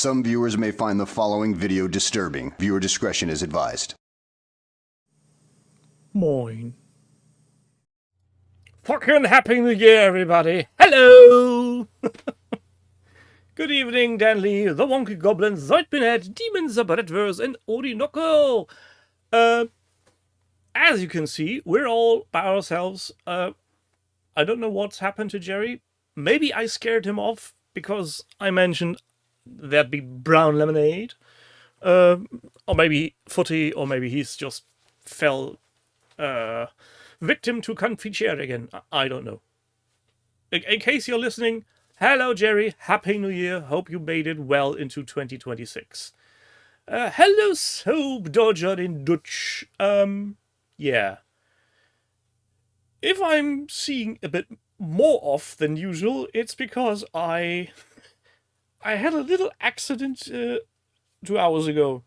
Some viewers may find the following video disturbing. Viewer discretion is advised. Moin. Fucking Happy New Year, everybody. Hello! Good evening, Danley, the Wonky Goblin, Zoidbinhead, Demon Zabretverse, and Odinoko. As you can see, we're all by ourselves. I don't know what's happened to Gerry. Maybe I scared him off because I mentioned there'd be brown lemonade. Or maybe footy, or maybe he's just fell victim to comfy chair again. I don't know. In case you're listening, hello Gerry, Happy New Year. Hope you made it well into 2026. Hello Soap Dodger in Dutch. Yeah. If I'm seeing a bit more off than usual, it's because I had a little accident 2 hours ago.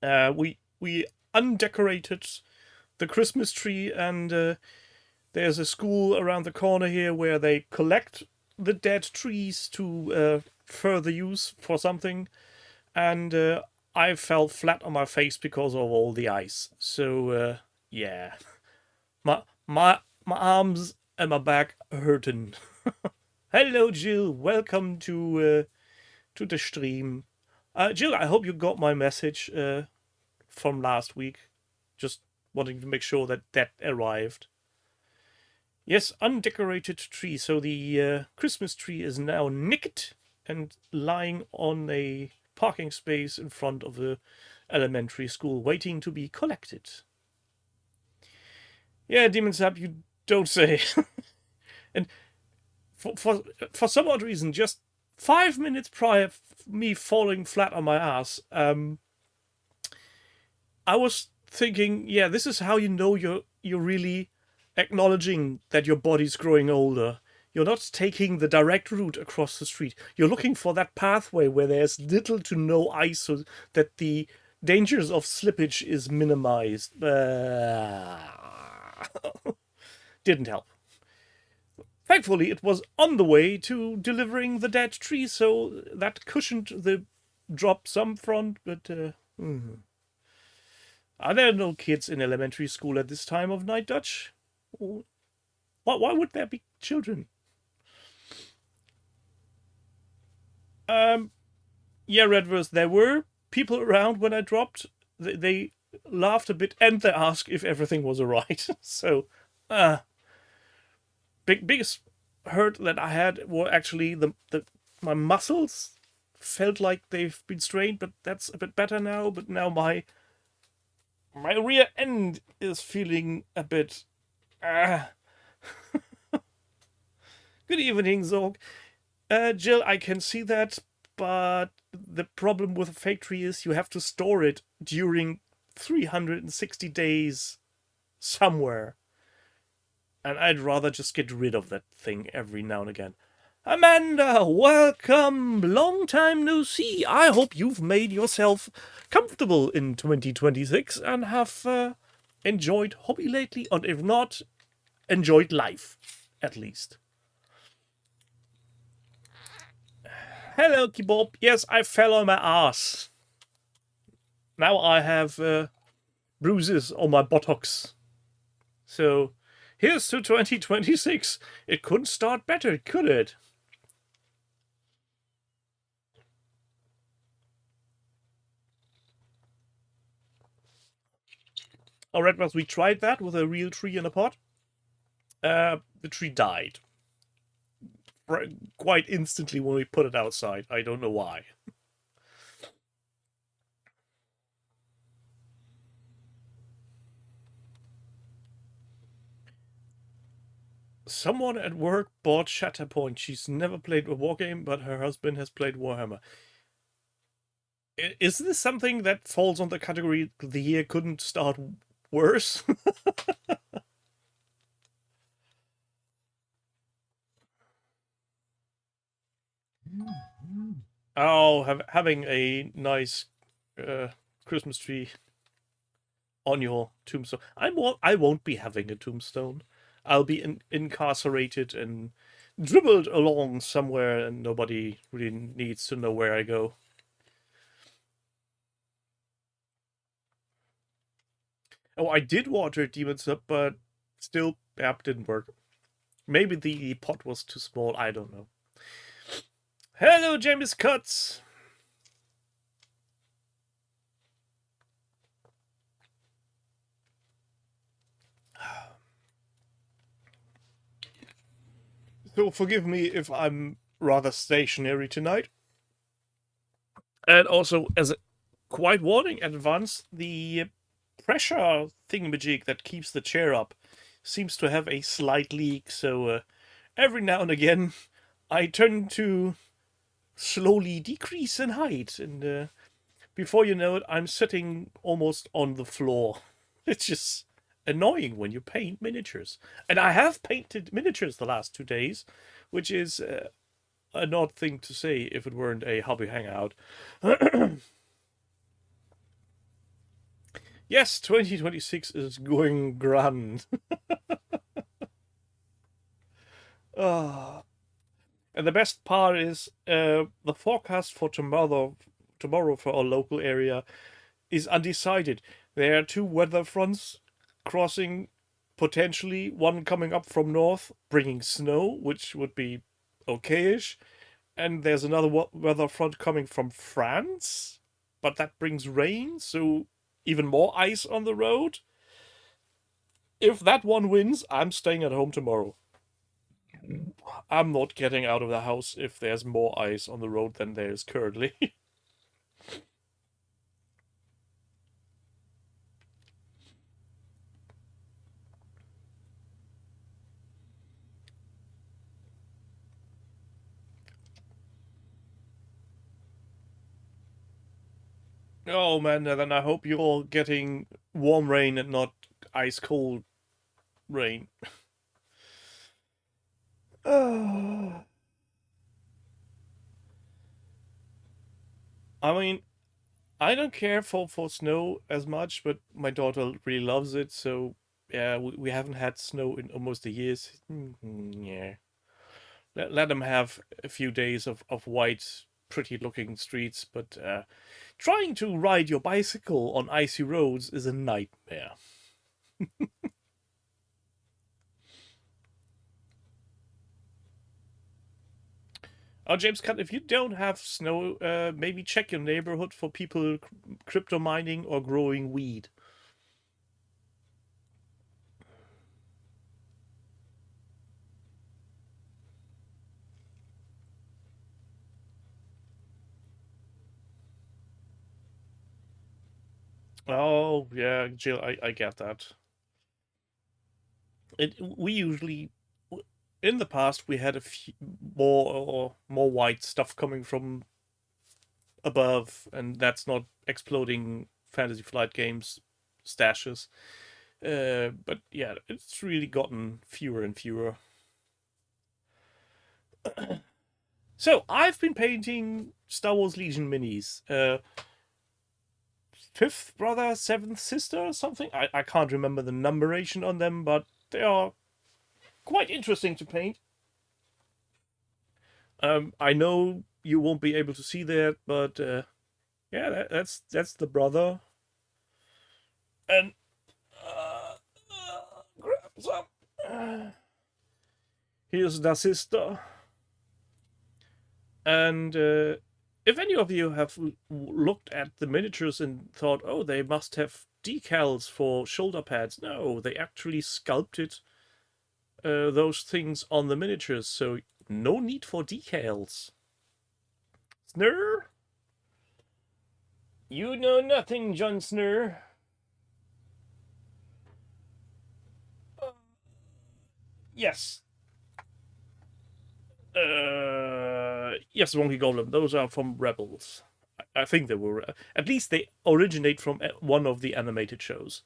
We undecorated the Christmas tree, and there's a school around the corner here where they collect the dead trees to further use for something, and I fell flat on my face because of all the ice. So yeah, my arms and my back hurting. Hello Jill, welcome to the stream. Jill, I hope you got my message from last week. Just wanting to make sure that that arrived. Yes, undecorated tree. So the Christmas tree is now nicked and lying on a parking space in front of the elementary school, waiting to be collected. Yeah, Demon Sap, you don't say. And for some odd reason, just 5 minutes prior to me falling flat on my ass, I was thinking, yeah, this is how you know you're really acknowledging that your body's growing older. You're not taking the direct route across the street. You're looking for that pathway where there's little to no ice so that the dangers of slippage is minimized. Didn't help. Thankfully, it was on the way to delivering the dead tree, so that cushioned the drop some front, but Are there no kids in elementary school at this time of night, Dutch? Why would there be children? Yeah, Redverse, there were people around when I dropped. They laughed a bit and they asked if everything was alright. So, biggest hurt that I had were actually my muscles felt like they've been strained, but that's a bit better now. But now my rear end is feeling a bit... Good evening, Zorg. Jill, I can see that, but the problem with a fake tree is you have to store it during 360 days somewhere. And I'd rather just get rid of that thing every now and again. Amanda, welcome! Long time no see. I hope you've made yourself comfortable in 2026 and have enjoyed hobby lately, or if not, enjoyed life, at least. Hello, Kebab. Yes, I fell on my ass. Now I have bruises on my buttocks. So, here's to 2026. It couldn't start better, could it? Alright, well, we tried that with a real tree in a pot. The tree died. Quite instantly when we put it outside. I don't know why. Someone at work bought Shatterpoint. She's never played a wargame, but her husband has played Warhammer. Is this something that falls on the category the year couldn't start worse? Oh, having a nice Christmas tree on your tombstone. I won't be having a tombstone. I'll be incarcerated and dribbled along somewhere, and nobody really needs to know where I go. Oh, I did water demons up, but still, app didn't work. Maybe the pot was too small. I don't know. Hello, James Cuts. So forgive me if I'm rather stationary tonight. And also, as a quiet warning in advance, the pressure thingamajig that keeps the chair up seems to have a slight leak, so every now and again I tend to slowly decrease in height, and before you know it, I'm sitting almost on the floor. It's just annoying when you paint miniatures. And I have painted miniatures the last 2 days, which is an odd thing to say if it weren't a hobby hangout. Yes, 2026 is going grand. And the best part is the forecast for tomorrow for our local area is undecided. There are two weather fronts crossing, potentially one coming up from north, bringing snow, which would be okayish, and there's another weather front coming from France, but that brings rain, so even more ice on the road. If that one wins, I'm staying at home tomorrow. I'm not getting out of the house if there's more ice on the road than there is currently. Oh man, then I hope you're all getting warm rain and not ice cold rain. I mean, I don't care for snow as much, but my daughter really loves it, so yeah, we haven't had snow in almost a year. Yeah. Let them have a few days of white, pretty looking streets, but trying to ride your bicycle on icy roads is a nightmare. Oh, James Cut, if you don't have snow, maybe check your neighborhood for people crypto mining or growing weed. Oh, yeah, Jill, I get that. We usually, in the past, we had a few more white stuff coming from above, and that's not exploding Fantasy Flight Games stashes. But yeah, it's really gotten fewer and fewer. So I've been painting Star Wars Legion minis. Fifth brother, seventh sister, or something. I can't remember the numberation on them, but they are quite interesting to paint. I know you won't be able to see that, but yeah, that's the brother. And grab some. Here's the sister. And if any of you have looked at the miniatures and thought, oh, they must have decals for shoulder pads, no, they actually sculpted those things on the miniatures, so no need for decals. Snur? You know nothing, Jon Snur. Yes. Yes, Wonky Goblin. Those are from Rebels. I think they were. At least they originate from one of the animated shows.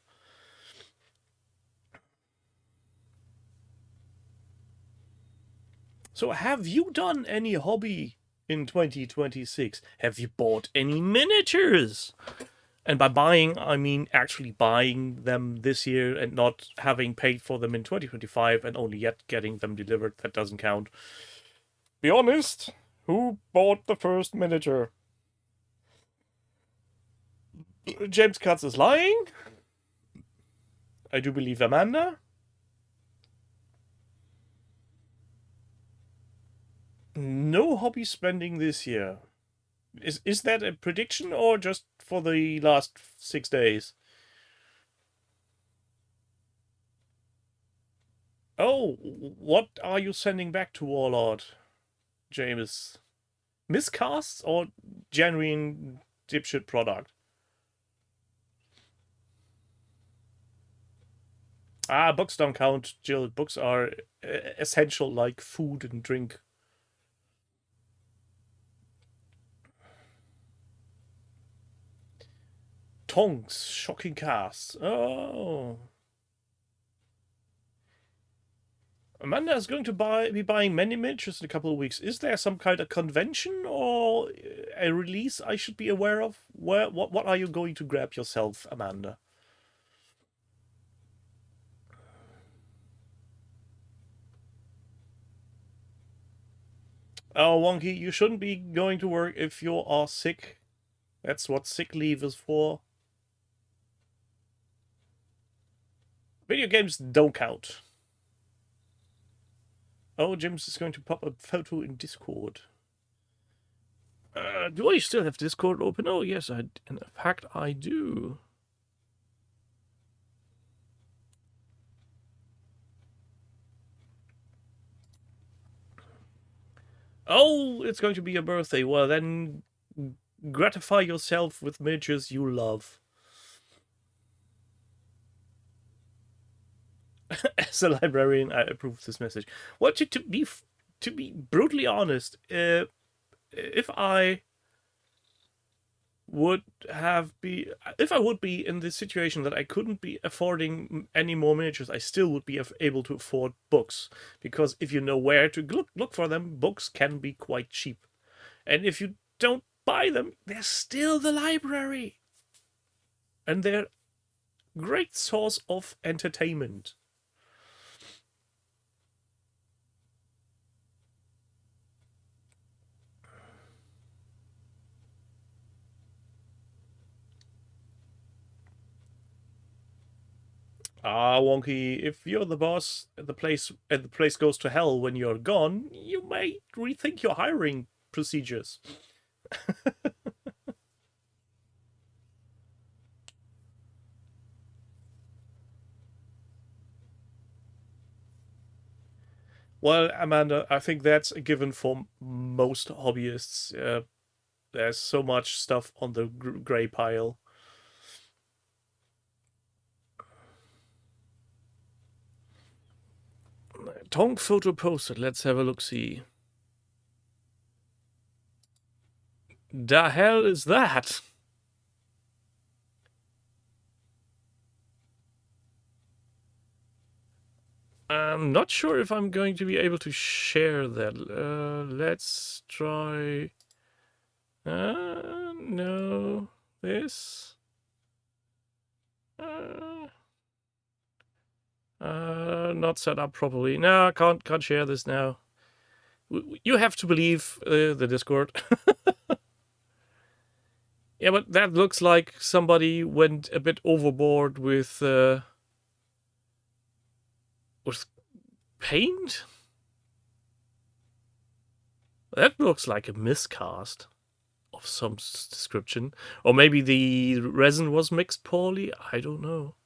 So, have you done any hobby in 2026? Have you bought any miniatures? And by buying, I mean actually buying them this year and not having paid for them in 2025 and only yet getting them delivered. That doesn't count. Be honest, who bought the first miniature? James Katz is lying? I do believe Amanda. No hobby spending this year. Is that a prediction or just for the last 6 days? Oh, what are you sending back to Warlord, James? Miscasts or genuine dipshit product? Books don't count, Jill. Books are essential like food and drink. Tongs, shocking casts. Oh. Amanda is going to be buying many miniatures in a couple of weeks. Is there some kind of convention or a release I should be aware of? What are you going to grab yourself, Amanda? Oh, Wonky, you shouldn't be going to work if you are sick. That's what sick leave is for. Video games don't count. Oh, James is going to pop a photo in Discord. Do I still have Discord open? Oh, yes, in fact, I do. Oh, it's going to be your birthday. Well, then gratify yourself with miniatures you love. As a librarian, I approve this message. Well, to be brutally honest, if I would be in this situation that I couldn't be affording any more miniatures, I still would be able to afford books, because if you know where to look for them, books can be quite cheap, and if you don't buy them, they're still the library, and they're great source of entertainment. Wonky, if you're the boss and the place goes to hell when you're gone, you may rethink your hiring procedures. Well, Amanda, I think that's a given for most hobbyists. There's so much stuff on the grey pile. Tonk photo posted. Let's have a look-see. The hell is that? I'm not sure if I'm going to be able to share that. Let's try... no. This? Not set up properly. No, I can't share this now. You have to believe the Discord. Yeah, but that looks like somebody went a bit overboard with paint. That looks like a miscast of some description. Or maybe the resin was mixed poorly. I don't know.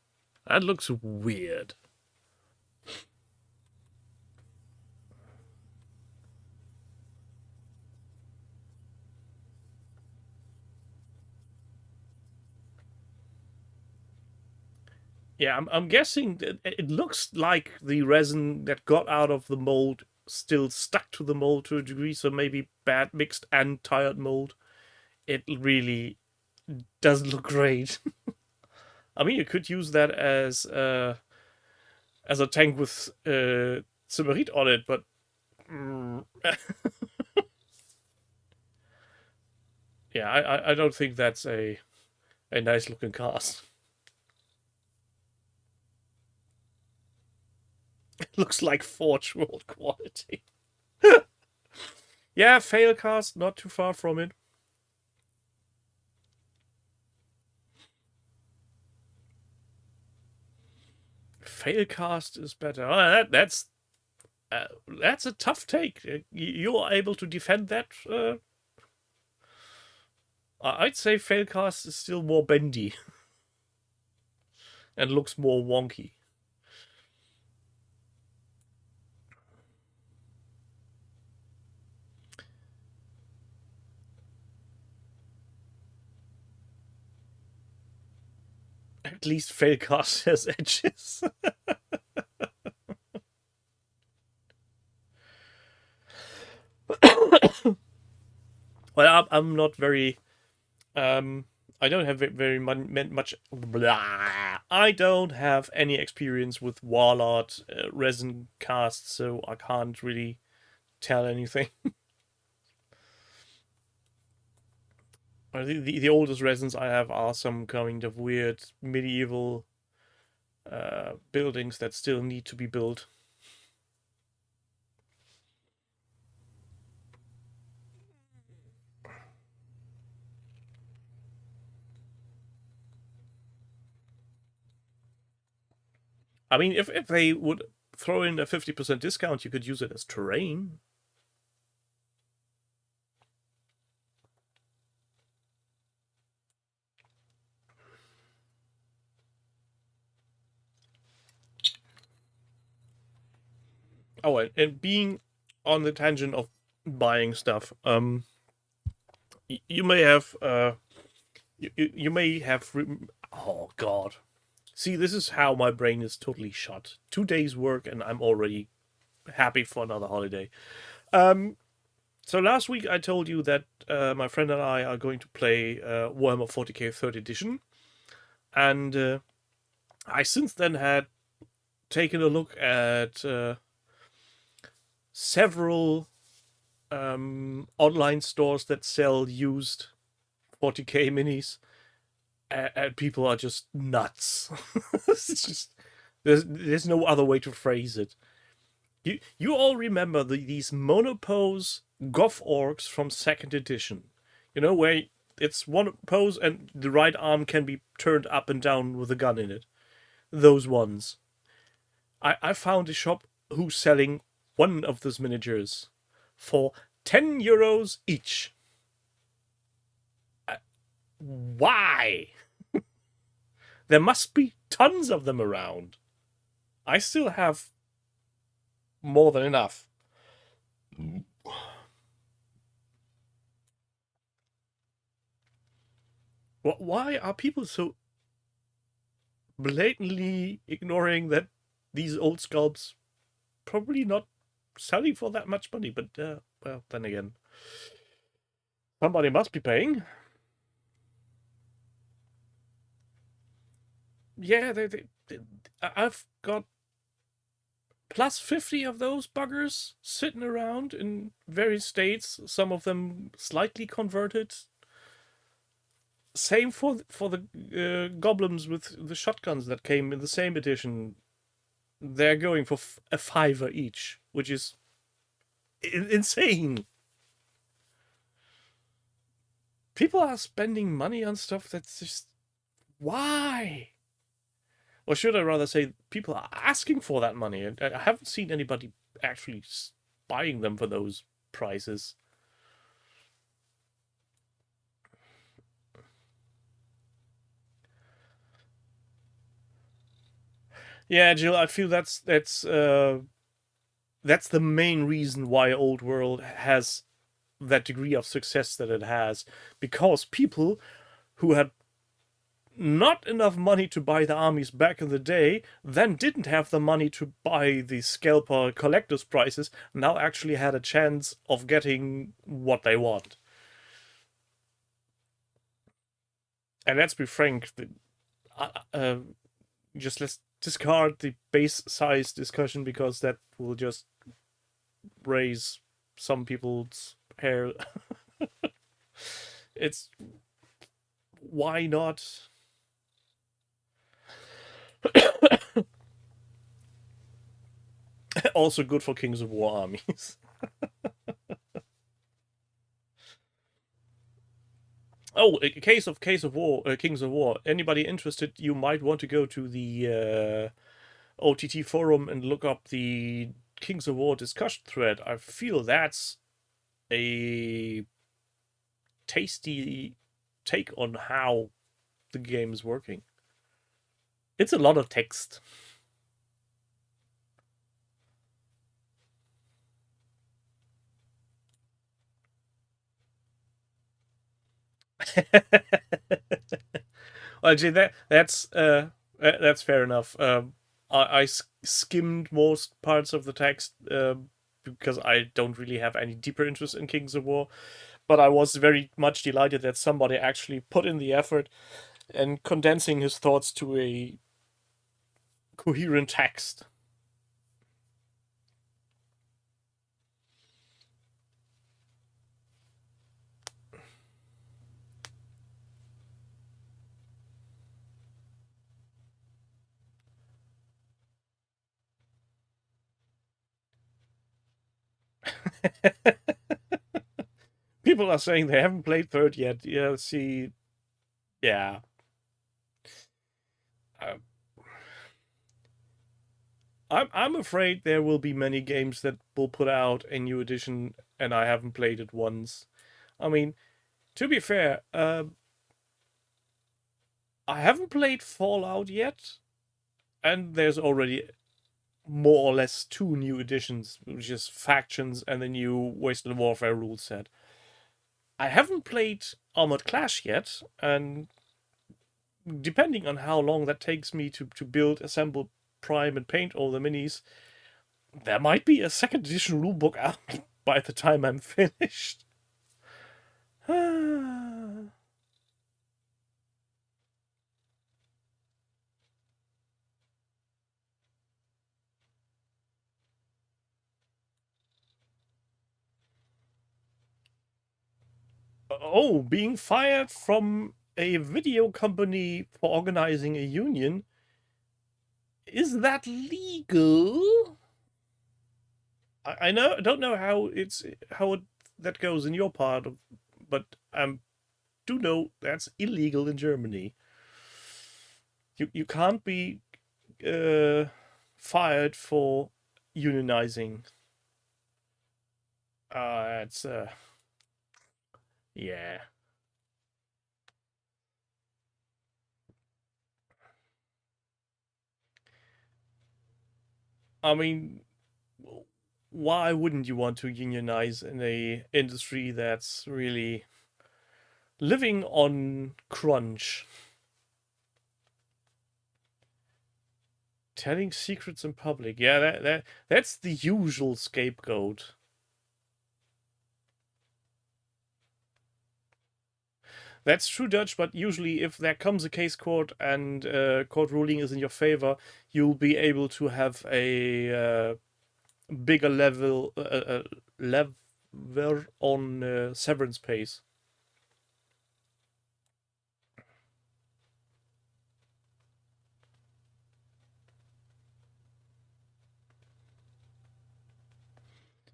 That looks weird. Yeah, I'm guessing that it looks like the resin that got out of the mold still stuck to the mold to a degree, so maybe bad mixed and tired mold. It really doesn't look great. I mean, you could use that as a tank with Cimerit on it, but yeah, I don't think that's a nice looking cast. It looks like Forge World quality. Yeah, fail cast, not too far from it. Failcast is better. Oh, that's a tough take. You are able to defend that. I'd say Failcast is still more bendy and looks more wonky. At least Failcast has edges. Well, I'm not very. I don't have very much. Blah. I don't have any experience with wall art resin casts, so I can't really tell anything. The oldest resins I have are some kind of weird medieval buildings that still need to be built. I mean, if they would throw in a 50% discount, you could use it as terrain. Oh, and being on the tangent of buying stuff, you may have, you may have, oh god. See, this is how my brain is totally shut. 2 days work and I'm already happy for another holiday. So last week I told you that my friend and I are going to play Warhammer 40k 3rd edition. And I since then had taken a look at several online stores that sell used 40k minis, and people are just nuts. It's just there's no other way to phrase it. You all remember these monopose goth orcs from 2nd edition, where it's one pose and the right arm can be turned up and down with a gun in it. Those ones. I found a shop who's selling one of those miniatures for €10 each. Why? There must be tons of them around. I still have more than enough. Why are people so blatantly ignoring that these old sculpts probably not selling for that much money? But well, then again, somebody must be paying. Yeah, I've got plus 50 of those buggers sitting around in various states, some of them slightly converted. Same for the goblins with the shotguns that came in the same edition. They're going for a $5 each, which is insane. People are spending money on stuff that's just... Why? Or should I rather say people are asking for that money? I haven't seen anybody actually buying them for those prices. Yeah, Jill, I feel that's the main reason why Old World has that degree of success that it has, because people who had not enough money to buy the armies back in the day, then didn't have the money to buy the scalper collector's prices, now actually had a chance of getting what they want. And let's be frank, just let's discard the base size discussion, because that will just raise some people's hair. It's... why not? Also good for Kings of War armies. Oh, a Kings of War. Anybody interested? You might want to go to the OTT forum and look up the Kings of War discussion thread, I feel that's a tasty take on how the game is working. It's a lot of text. Well, Jay, that's fair enough. I skimmed most parts of the text because I don't really have any deeper interest in Kings of War, but I was very much delighted that somebody actually put in the effort and condensing his thoughts to a coherent text. People are saying they haven't played third yet. Yeah, see, yeah. Uh, I'm afraid there will be many games that will put out a new edition, and I haven't played it once. I mean, to be fair, I haven't played Fallout yet, and there's already more or less two new editions, which is factions and the new Wasteland Warfare rule set. I haven't played Armored Clash yet, and depending on how long that takes me to build, assemble, prime, and paint all the minis, there might be a second edition rulebook out by the time I'm finished. Oh, being fired from a video company for organizing a union? Is that legal? I know. I don't know how that goes in your part of, but do know that's illegal in Germany. You can't be fired for unionizing. It's yeah. I mean, why wouldn't you want to unionize in a industry that's really living on crunch? Telling secrets in public. Yeah, that's the usual scapegoat. That's true, Dutch, but usually if there comes a case court and court ruling is in your favor, you'll be able to have a bigger level on severance pays.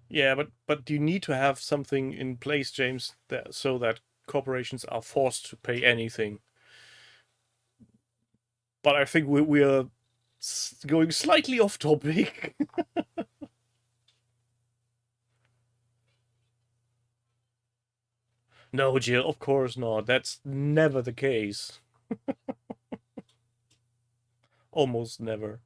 Yeah, but you need to have something in place, James, so that corporations are forced to pay anything. But I think we are going slightly off topic. No, Jill, of course not. That's never the case. Almost never.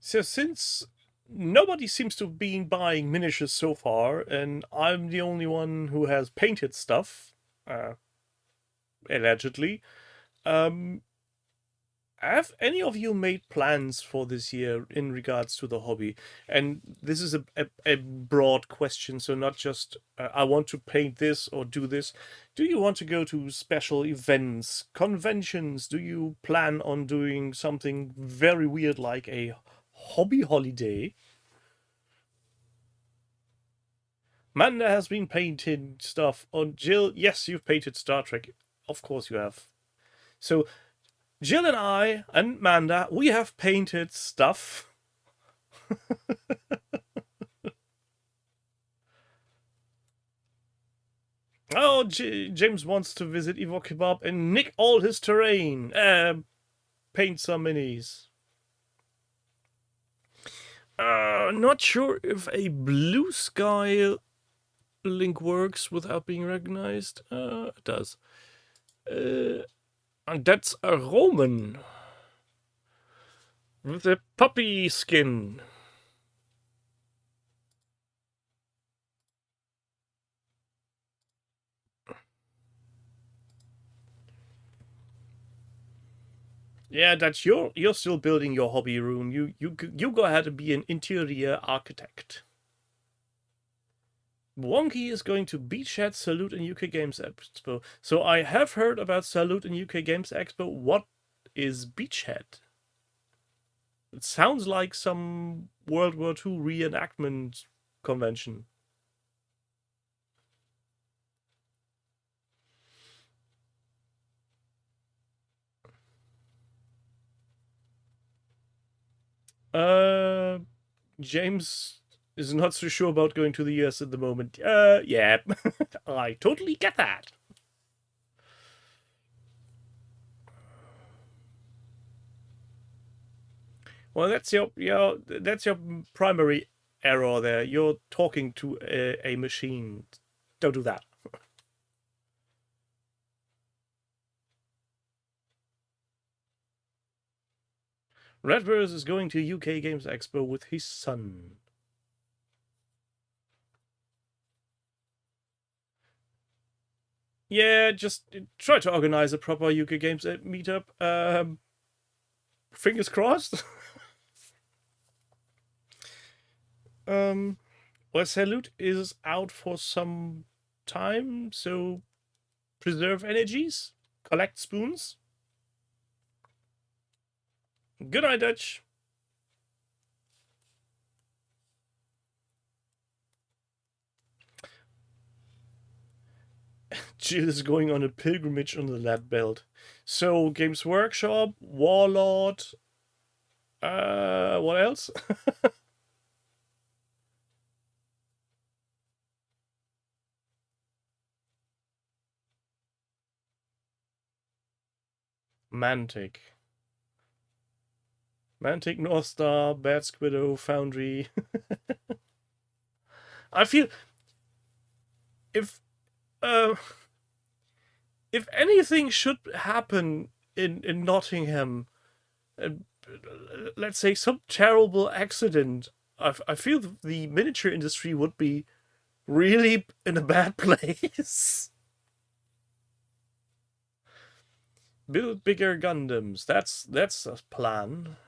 So since nobody seems to have been buying miniatures so far, and I'm the only one who has painted stuff, uh, allegedly, um, have any of you made plans for this year in regards to the hobby? And this is a broad question, so not just I want to paint this or do this. Do you want to go to special events, conventions? Do you plan on doing something very weird like a hobby holiday? Manda has been painting stuff on Jill. Yes, you've painted Star Trek. Of course you have. So Jill and I and Manda, we have painted stuff. Oh, James wants to visit Evo Kebab and nick all his terrain. Paint some minis. Not sure if a blue sky link works without being recognized. It does. And that's a Roman with a puppy skin. Yeah, that's you're still building your hobby room. You go ahead and be an interior architect. Wonky is going to Beachhead, Salute, and UK Games Expo. So I have heard about Salute and UK Games Expo. What is Beachhead? It sounds like some World War II reenactment convention. James is not so sure about going to the US at the moment. Yeah, I totally get that. Well, that's your primary error there. You're talking to a machine. Don't do that. Redverse is going to UK Games Expo with his son. Yeah, just try to organize a proper UK Games meetup. Fingers crossed. Well, Salute is out for some time, so preserve energies, collect spoons. Good night, Dutch. Jill is going on a pilgrimage on the Lad Belt. So, Games Workshop, Warlord. What else? Mantic. Mantic, Northstar, Bad Squiddo, Foundry. I feel if anything should happen in Nottingham, let's say some terrible accident, I feel the miniature industry would be really in a bad place. Build bigger Gundams. That's a plan.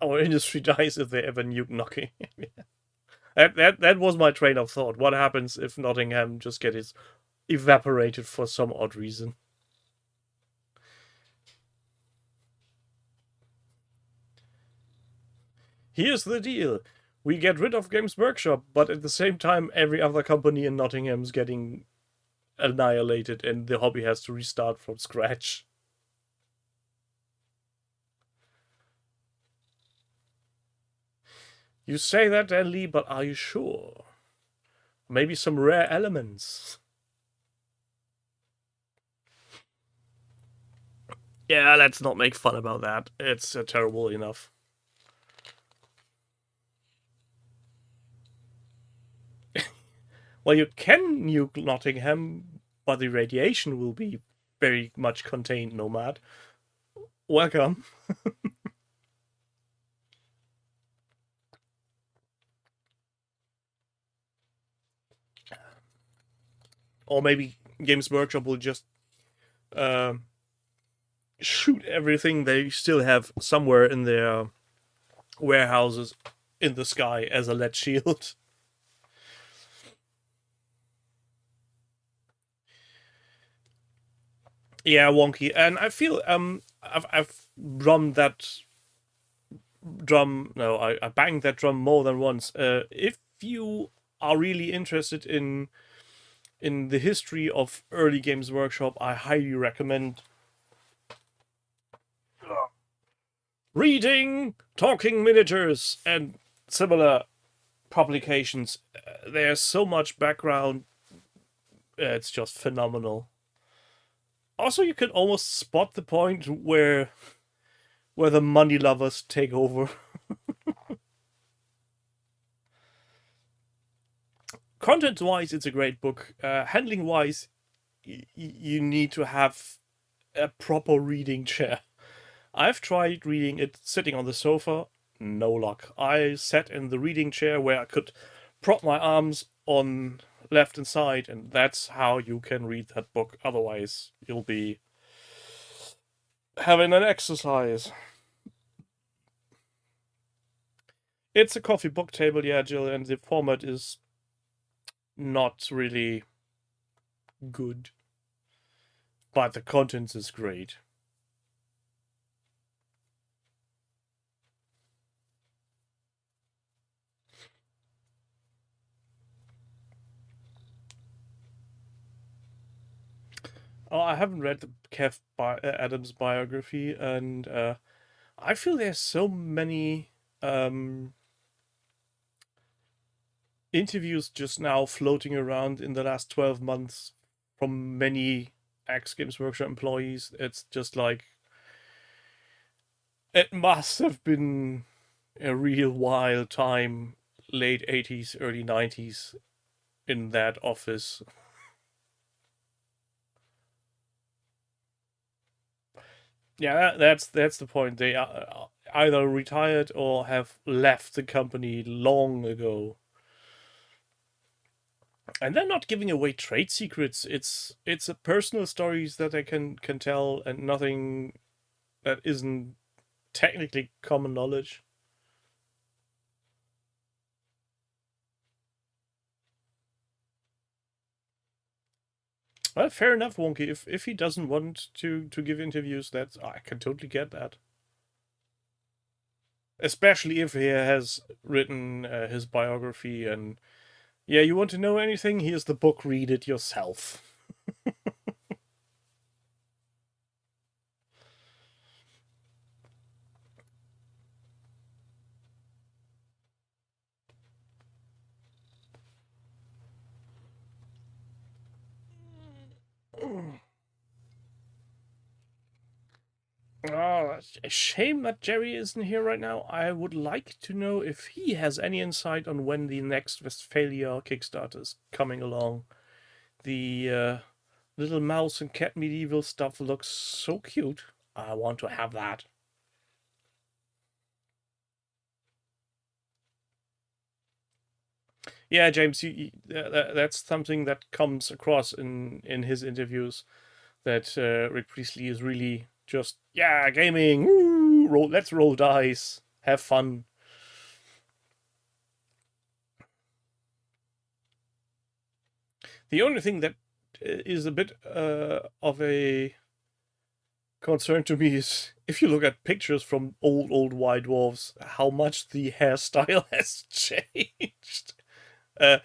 Our industry dies if they ever nuke knocking. that was my train of thought. What happens if Nottingham just gets evaporated for some odd reason? Here's the deal. We get rid of Games Workshop, but at the same time, every other company in Nottingham's getting annihilated and the hobby has to restart from scratch. You say that, Dan Lee, but are you sure? Maybe some rare elements. Yeah, let's not make fun about that. It's terrible enough. Well, you can nuke Nottingham, but the radiation will be very much contained, Nomad. Welcome. Or maybe Games Workshop will just shoot everything they still have somewhere in their warehouses in the sky as a lead shield. Yeah, wonky. And I feel I've drummed that drum. No, I banged that drum more than once. If you are really interested in the history of early Games Workshop, I highly recommend reading talking miniatures and similar publications. There's so much background. It's just phenomenal. Also, you can almost spot the point where the money lovers take over. Content-wise, it's a great book. Handling-wise, you need to have a proper reading chair. I've tried reading it sitting on the sofa. No luck. I sat in the reading chair where I could prop my arms on left and side, and that's how you can read that book. Otherwise, you'll be having an exercise. It's a coffee book table, yeah, Jill, and the format is not really good. But the contents is great. Oh, I haven't read the Kev Adams biography, and I feel there's so many interviews just now floating around in the last 12 months from many X Games Workshop employees. It's just like, it must have been a real wild time, late 80s, early 90s, in that office. Yeah, that's the point. They are either retired or have left the company long ago. And they're not giving away trade secrets. It's a personal stories that they can tell, and nothing that isn't technically common knowledge. Well, fair enough, Wonky. If he doesn't want to give interviews, that's, I can totally get that. Especially if he has written his biography, and yeah, you want to know anything? Here's the book. Read it yourself. Oh, it's a shame that Gerry isn't here right now. I would like to know if he has any insight on when the next Westphalia Kickstarter is coming along. The little mouse and cat medieval stuff looks so cute. I want to have that. Yeah, James, that's something that comes across in his interviews, that Rick Priestley is really just, yeah, gaming, woo, let's roll dice, have fun. The only thing that is a bit of a concern to me is, if you look at pictures from old White Dwarfs, how much the hairstyle has changed. Uh,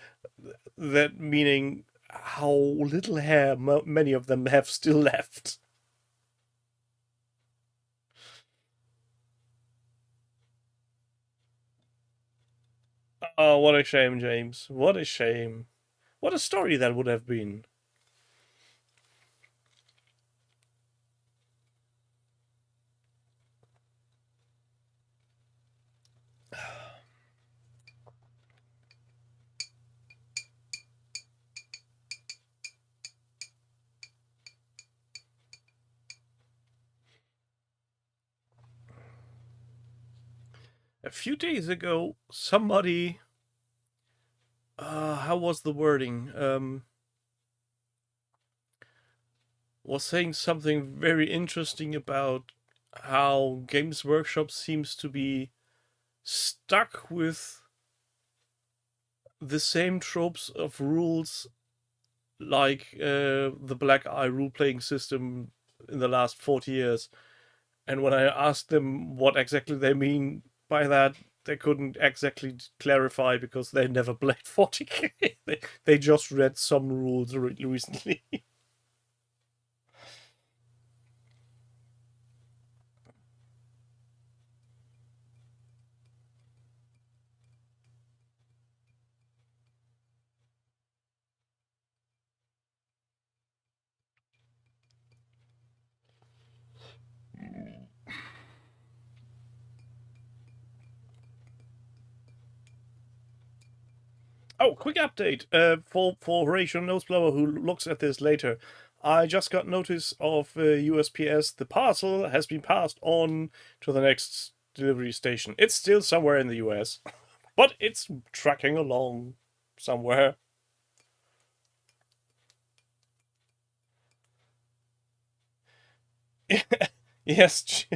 that meaning how little hair many of them have still left. Oh, what a shame, James. What a shame. What a story that would have been. A few days ago, somebody. How was the wording? Was saying something very interesting about how Games Workshop seems to be stuck with the same tropes of rules, like the Black Eye rule playing system in the last 40 years. And when I asked them what exactly they mean by that, they couldn't exactly clarify, because they never played 40k. They just read some rules recently. Oh, quick update for Horatio Noseblower who looks at this later. I just got notice of USPS. The parcel has been passed on to the next delivery station. It's still somewhere in the US, but it's tracking along somewhere. Yes,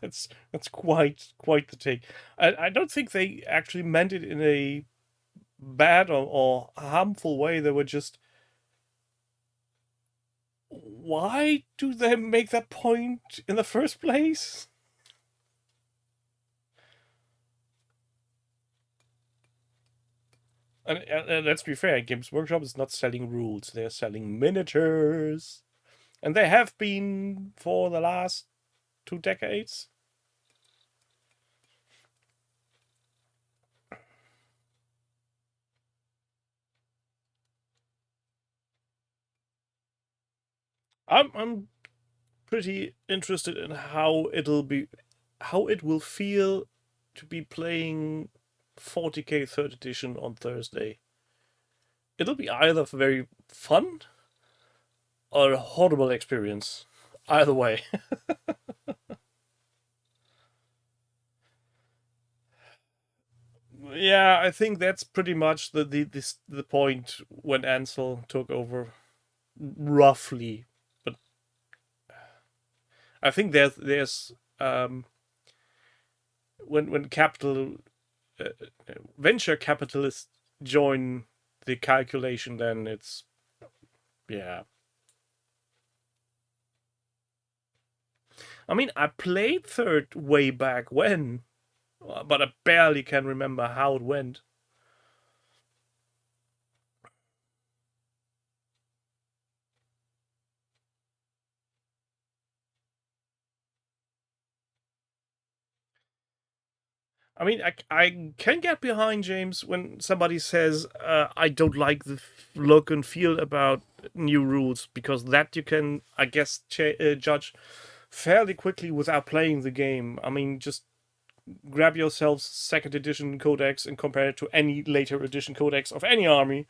that's quite the take. I don't think they actually meant it in a bad or harmful way. They were just, why do they make that point in the first place? And let's be fair, Games Workshop is not selling rules, they're selling miniatures. And they have been for the last 2 decades. I'm pretty interested in how it will feel to be playing 40k 3rd edition on Thursday. It'll be either very fun or a horrible experience. Either way. Yeah, I think that's pretty much the point when Ansel took over, roughly. But I think there's when capital venture capitalists join the calculation, then it's, yeah. I mean, I played third way back when, but I barely can remember how it went. I mean, I can get behind James when somebody says, I don't like the look and feel about new rules, because that you can, I guess, judge fairly quickly without playing the game. I mean, just grab yourselves 2nd edition codex and compare it to any later edition codex of any army.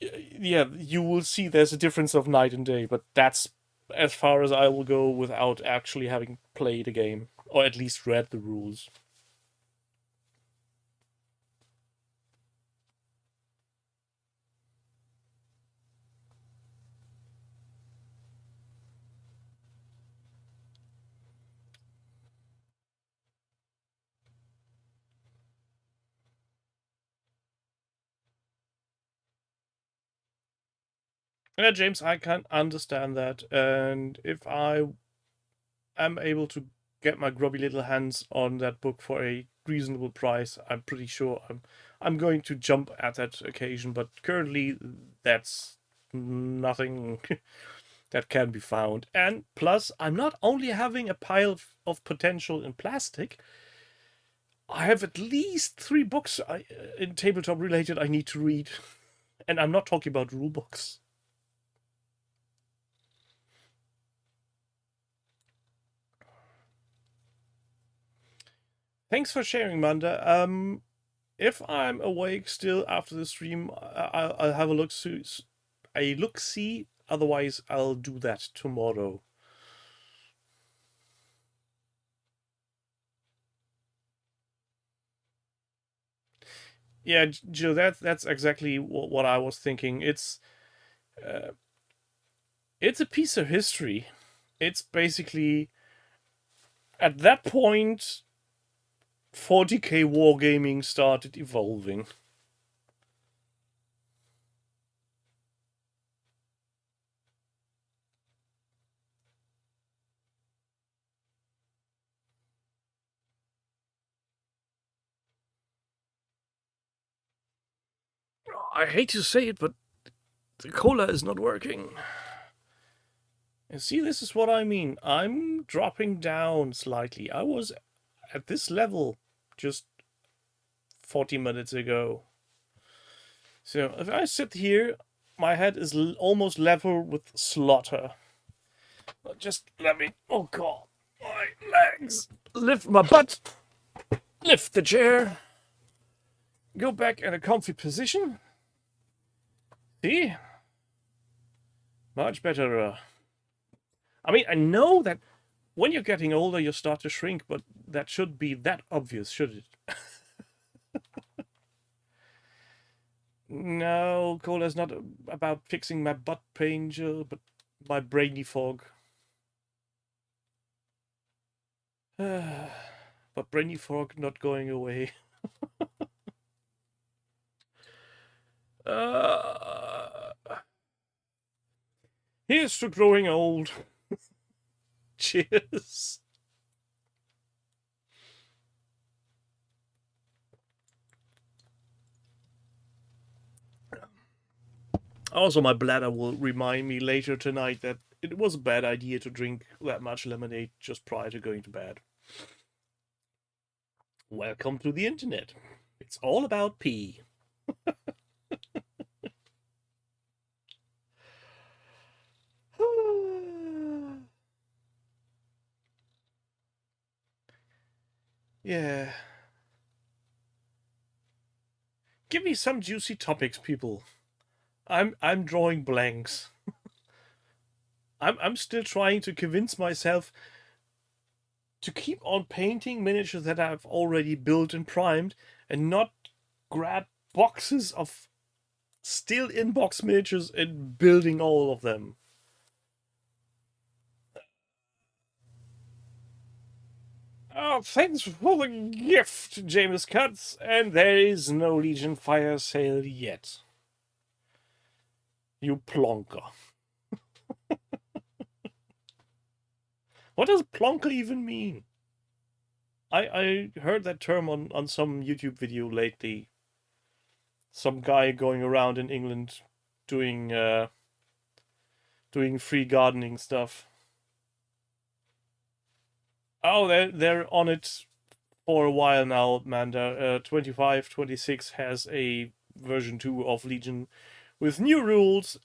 Yeah, you will see there's a difference of night and day, but that's as far as I will go without actually having played a game, or at least read the rules. Yeah, James, I can understand that, and if I am able to get my grubby little hands on that book for a reasonable price, I'm pretty sure I'm going to jump at that occasion. But currently, that's nothing that can be found. And plus, I'm not only having a pile of potential in plastic. I have at least 3 books in tabletop related I need to read, and I'm not talking about rule books. Thanks for sharing, Manda. If I'm awake still after the stream, I'll have a look see. Otherwise, I'll do that tomorrow. Yeah, Joe, that's exactly what I was thinking. Uh, it's a piece of history. It's basically, at that point, 40k wargaming started evolving. I hate to say it, but the cola is not working. And see, this is what I mean. I'm dropping down slightly. I was at this level just 40 minutes ago. So if I sit here, my head is almost level with slaughter. Just let me. Oh god. My legs. Lift my butt. Lift the chair. Go back in a comfy position. See? Much better. I mean, I know that when you're getting older, you start to shrink, but that should be that obvious, should it? No, Cola's not about fixing my butt pain, Jill, but my brainy fog. But brainy fog not going away. Uh, Here's to growing old. Cheers. Also, my bladder will remind me later tonight that it was a bad idea to drink that much lemonade just prior to going to bed. Welcome to the internet. It's all about pee. Yeah. Give me some juicy topics, people. I'm drawing blanks. I'm still trying to convince myself to keep on painting miniatures that I've already built and primed and not grab boxes of still in-box miniatures and building all of them. Oh, thanks for the gift, James Cuts, and there is no Legion fire sale yet. You plonker. What does plonker even mean? I heard that term on some YouTube video lately. Some guy going around in England doing doing free gardening stuff. Oh, they're on it for a while now, Manda. 25, 26 has a version 2 of Legion with new rules,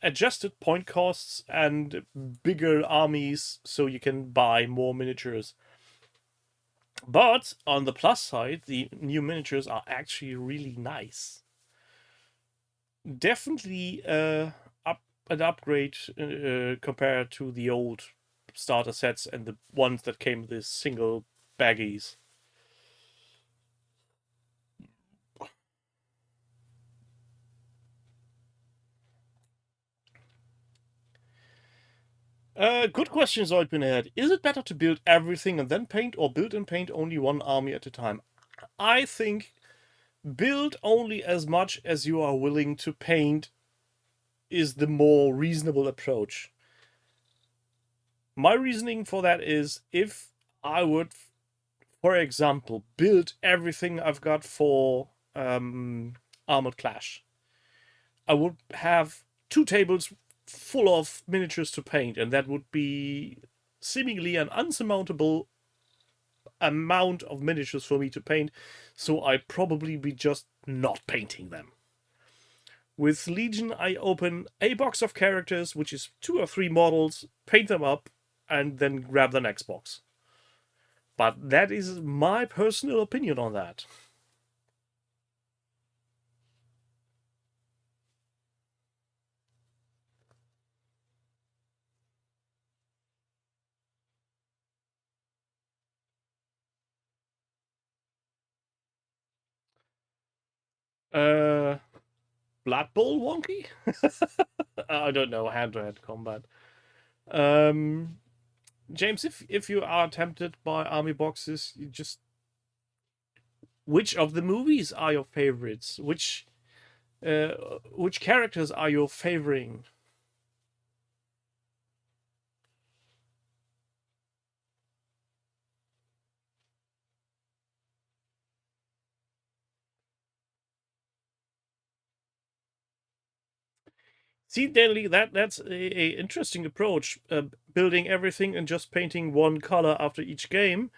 adjusted point costs, and bigger armies so you can buy more miniatures. But on the plus side, the new miniatures are actually really nice. Definitely an upgrade compared to the old starter sets and the ones that came with single baggies. Good question, Zoidpinhead. Is it better to build everything and then paint, or build and paint only one army at a time? I think build only as much as you are willing to paint is the more reasonable approach. My reasoning for that is if I would, for example, build everything I've got for Armored Clash, I would have 2 tables full of miniatures to paint, and that would be seemingly an unsurmountable amount of miniatures for me to paint, so I'd probably be just not painting them. With Legion, I open a box of characters, which is 2 or 3 models, paint them up, and then grab the next box. But that is my personal opinion on that. Blood Bowl wonky? I don't know, hand-to-hand combat. James, if you are tempted by army boxes, you just which of the movies are your favorites? Which characters are you favoring? See, Danley, that's a interesting approach. Building everything and just painting one color after each game.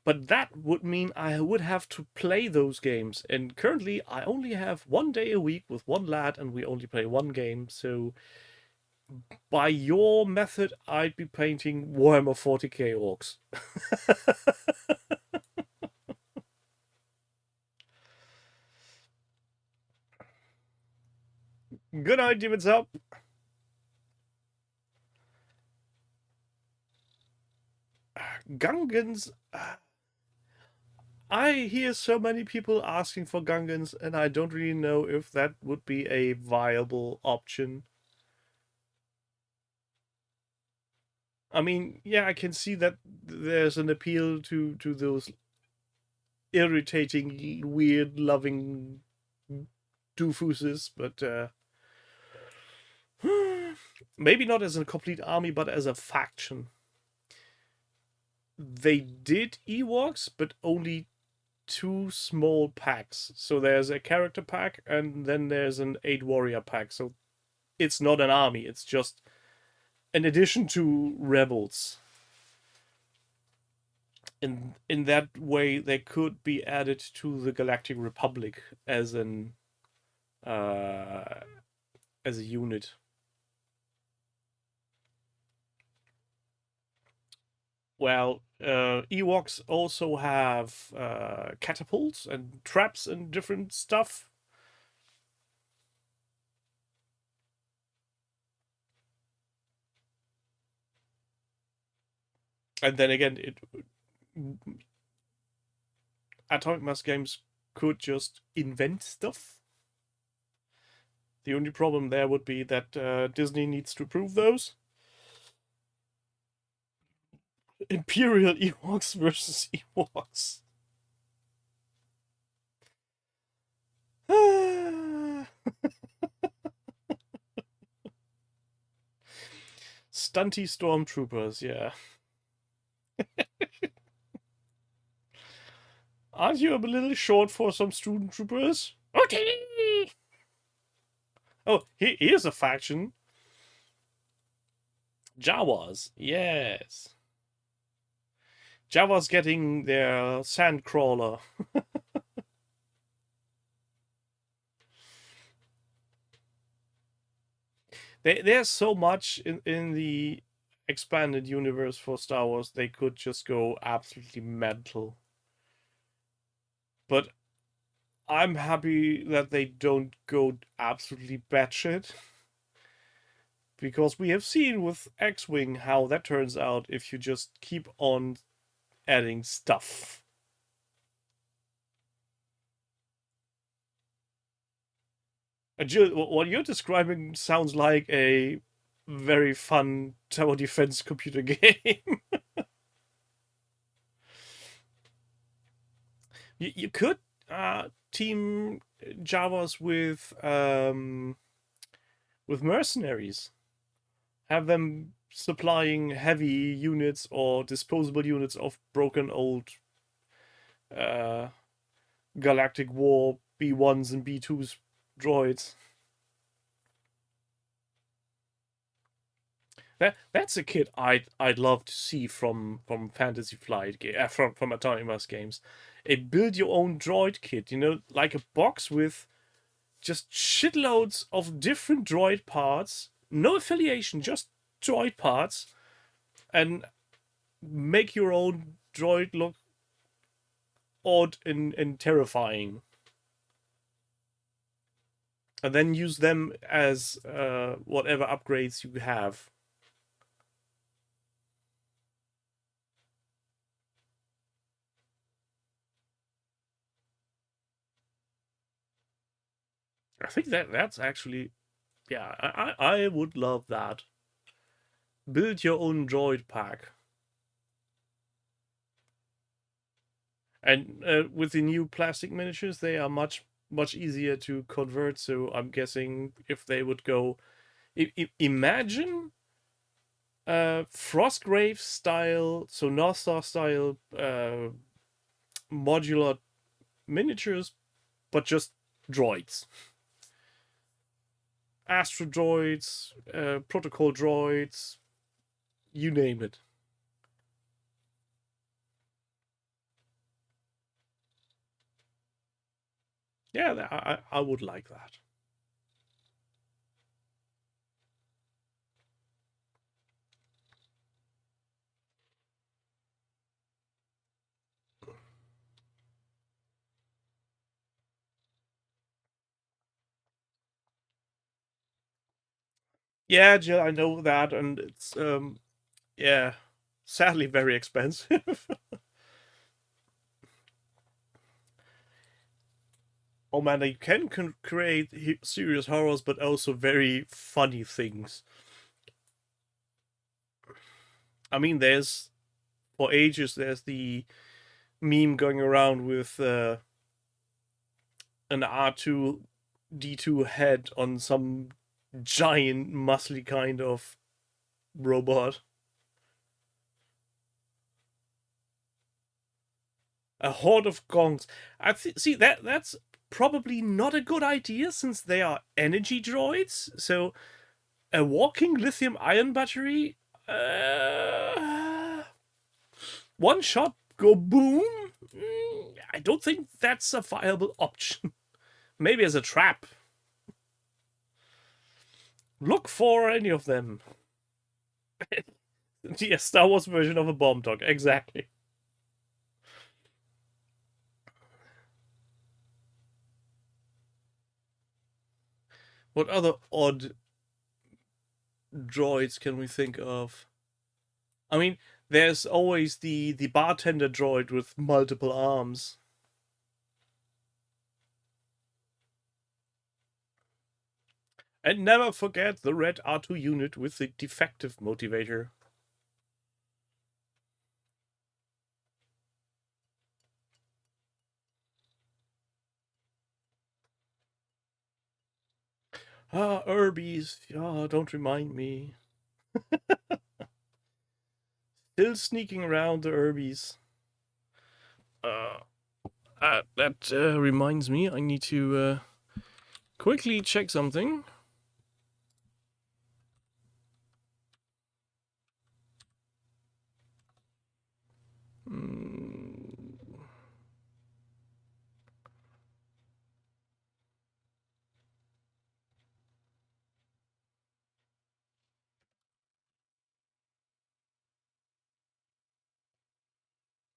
But that would mean I would have to play those games. And currently, I only have 1 day a week with one lad, and we only play one game. So, by your method, I'd be painting Warhammer 40k orcs. Good night, demons up. Gungans. I hear so many people asking for Gungans, and I don't really know if that would be a viable option. I mean, yeah, I can see that there's an appeal to those irritating, weird, loving doofuses, but maybe not as a complete army, but as a faction. They did Ewoks, but only two small packs. So there's a character pack, and then there's an 8 warrior pack. So it's not an army, it's just an addition to rebels. In that way, they could be added to the Galactic Republic as an as a unit. Well, Ewoks also have catapults and traps and different stuff. And then again, Atomic Mass Games could just invent stuff. The only problem there would be that Disney needs to approve those. Imperial Ewoks versus Ewoks. Stunty stormtroopers, yeah. Aren't you a little short for some student troopers? Okay. Oh, here's a faction. Jawas, yes. Jawas getting their sandcrawler. There's so much in the expanded universe for Star Wars, they could just go absolutely mental. But I'm happy that they don't go absolutely batshit. Because we have seen with X-Wing how that turns out if you just keep on adding stuff. And Jill, what you're describing sounds like a very fun tower defense computer game. You could team Jawas with mercenaries. Have them supplying heavy units or disposable units of broken old uh, Galactic War B1s and B2s droids. That's a kit I'd love to see from Fantasy Flight from Atomic Mass Games. A build your own droid kit, like a box with just shitloads of different droid parts, no affiliation, just droid parts, and make your own droid look odd and terrifying. And then use them as whatever upgrades you have. I think that's actually, yeah, I would love that. Build your own droid pack. And with the new plastic miniatures, they are much easier to convert. So I'm guessing if they would go, imagine Frostgrave style, so North Star style modular miniatures, but just droids. Astro droids, protocol droids, you name it. Yeah, I would like that. Yeah, Jill, I know that, and it's yeah, sadly very expensive. Oh man, they can create serious horrors, but also very funny things. I mean, there's for ages there's the meme going around with an R2D2 head on some giant muscly kind of robot. A horde of gongs. See that's probably not a good idea since they are energy droids. So a walking lithium ion battery, one shot go boom. I don't think that's a viable option. Maybe as a trap. Look for any of them. Yeah, Star Wars version of a bomb dog. Exactly. What other odd droids can we think of? I mean, there's always the bartender droid with multiple arms. And never forget the red R2 unit with the defective motivator. Ah, Urbies. Ah, don't remind me. Still sneaking around the Urbies. Uh, that reminds me, I need to quickly check something.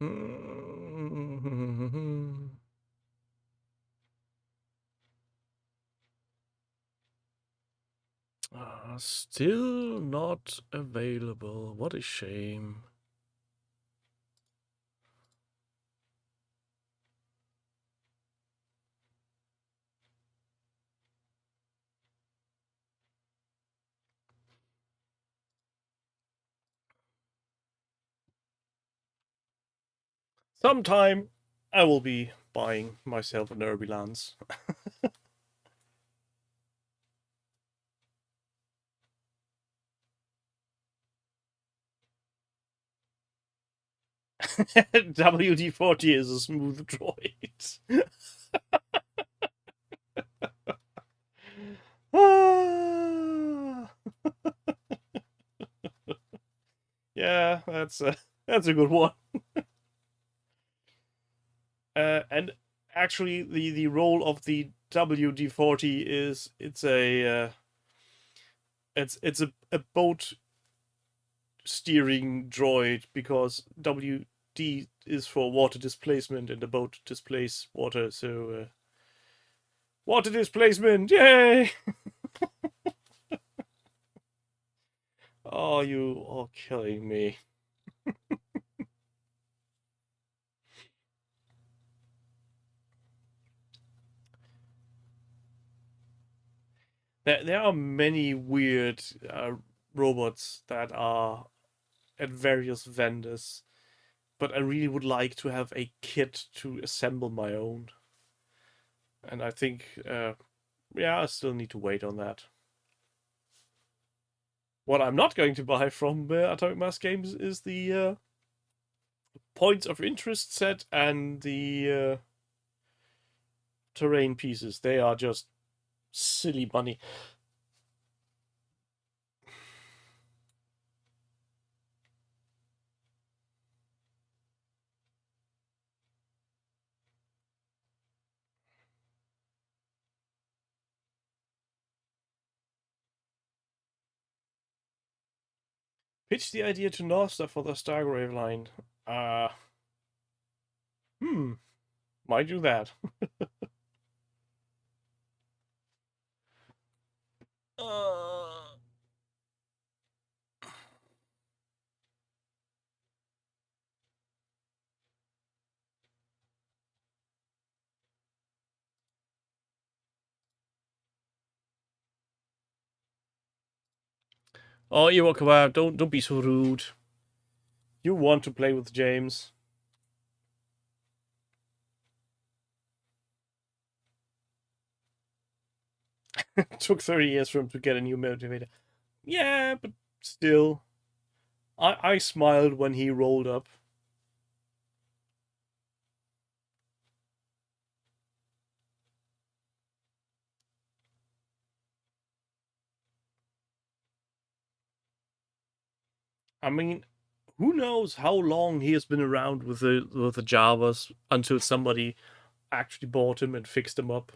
Mm. Still not available. What a shame. Sometime I will be buying myself an Urbi Lance. WD-40 is a smooth droid. Yeah, that's a good one. And actually, the role of the WD-40 is it's a boat steering droid because WD is for water displacement and the boat displaces water, so water displacement, yay! Oh, you are killing me. There are many weird robots that are at various vendors, but I really would like to have a kit to assemble my own. And I think, yeah, I still need to wait on that. What I'm not going to buy from Atomic Mass Games is the points of interest set and the terrain pieces. They are just silly money. Pitch the idea to Northstar for the Stargrave line. Uh, hmm, might do that. uh, Oh, Ewok, come out. Don't be so rude. You want to play with James. It took 30 years for him to get a new motivator. Yeah, but still. I smiled when he rolled up. I mean, who knows how long he has been around with the Javas until somebody actually bought him and fixed him up.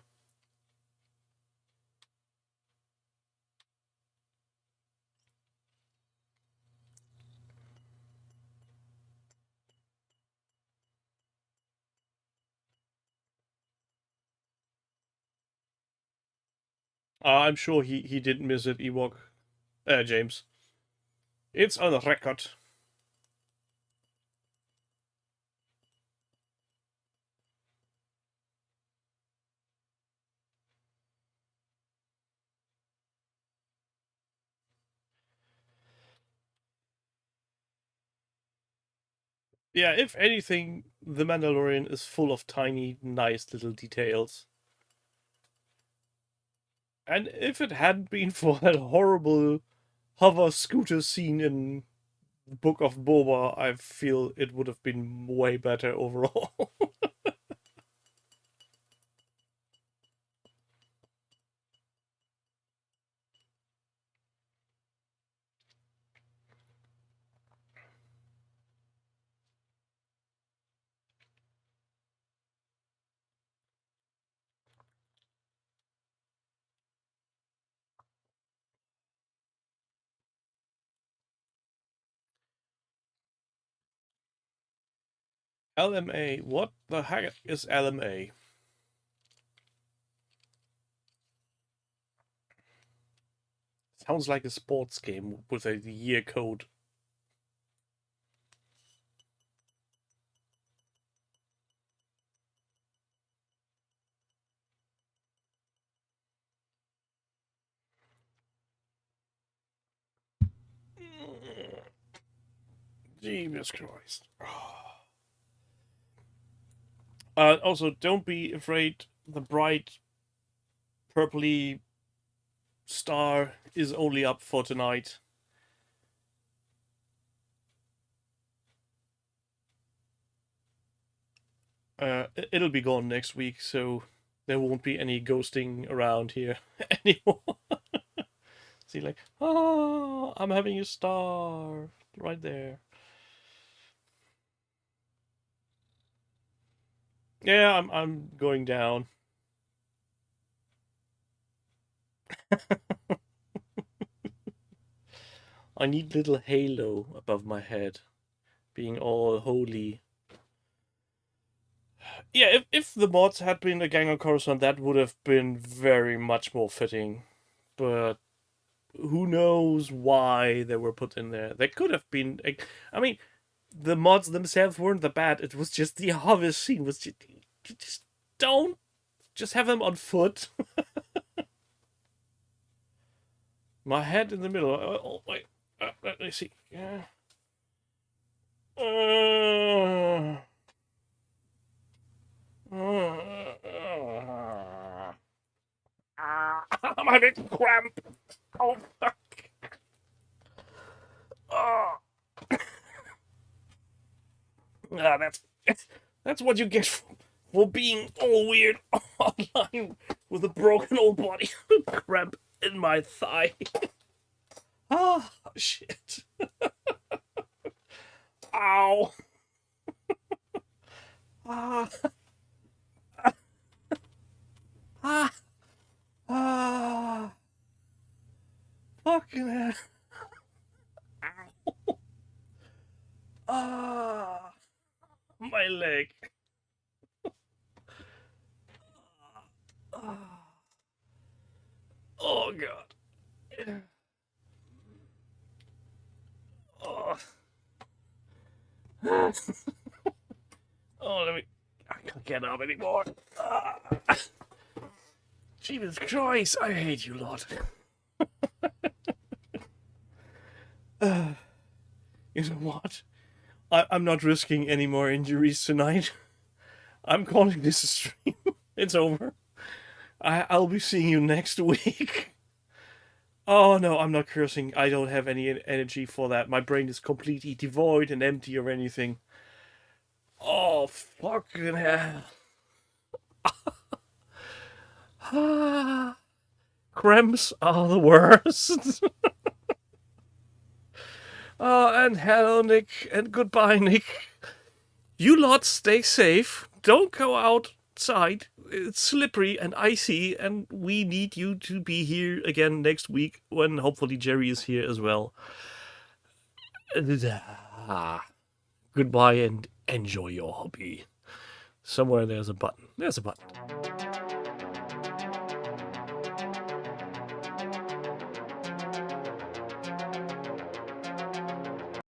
I'm sure he didn't miss it, Ewok. James. It's on the record. Yeah, if anything, The Mandalorian is full of tiny, nice little details. And if it hadn't been for that horrible hover scooter scene in Book of Boba, I feel it would have been way better overall. LMA. What the heck is LMA? Sounds like a sports game with a year code. Jesus Christ. Also, don't be afraid. The bright purpley star is only up for tonight. It'll be gone next week, so there won't be any ghosting around here anymore. See, like, oh, I'm having a star right there. Yeah, I'm going down. I need little halo above my head, being all holy. Yeah, if the mods had been a gang of Coruscant, that would have been very much more fitting. But who knows why they were put in there? They could have been. I mean, the mods themselves weren't that bad. It was just the harvest scene was just don't just have them on foot. My head in the middle. Oh, wait. Let me see. Yeah. I'm having cramp. Oh fuck. Oh. That's what you get for being all weird online with a broken old body. Cramp in my thigh. Oh shit. Ow. Ah. Ah. Ah. Fucking hell. Ow. Ah. My leg. Ah. Oh god. Oh. Oh, let me. I can't get up anymore. Ah. Jesus Christ, I hate you lot. You know what? I'm not risking any more injuries tonight. I'm calling this a stream. It's over. I'll be seeing you next week. Oh no, I'm not cursing. I don't have any energy for that. My brain is completely devoid and empty of anything. Oh, fucking hell. Cramps are the worst. Oh, and hello, Nick, and goodbye, Nick. You lot stay safe. Don't go outside. It's slippery and icy, and we need you to be here again next week when hopefully Gerry is here as well. Goodbye and enjoy your hobby. Somewhere there's a button. There's a button.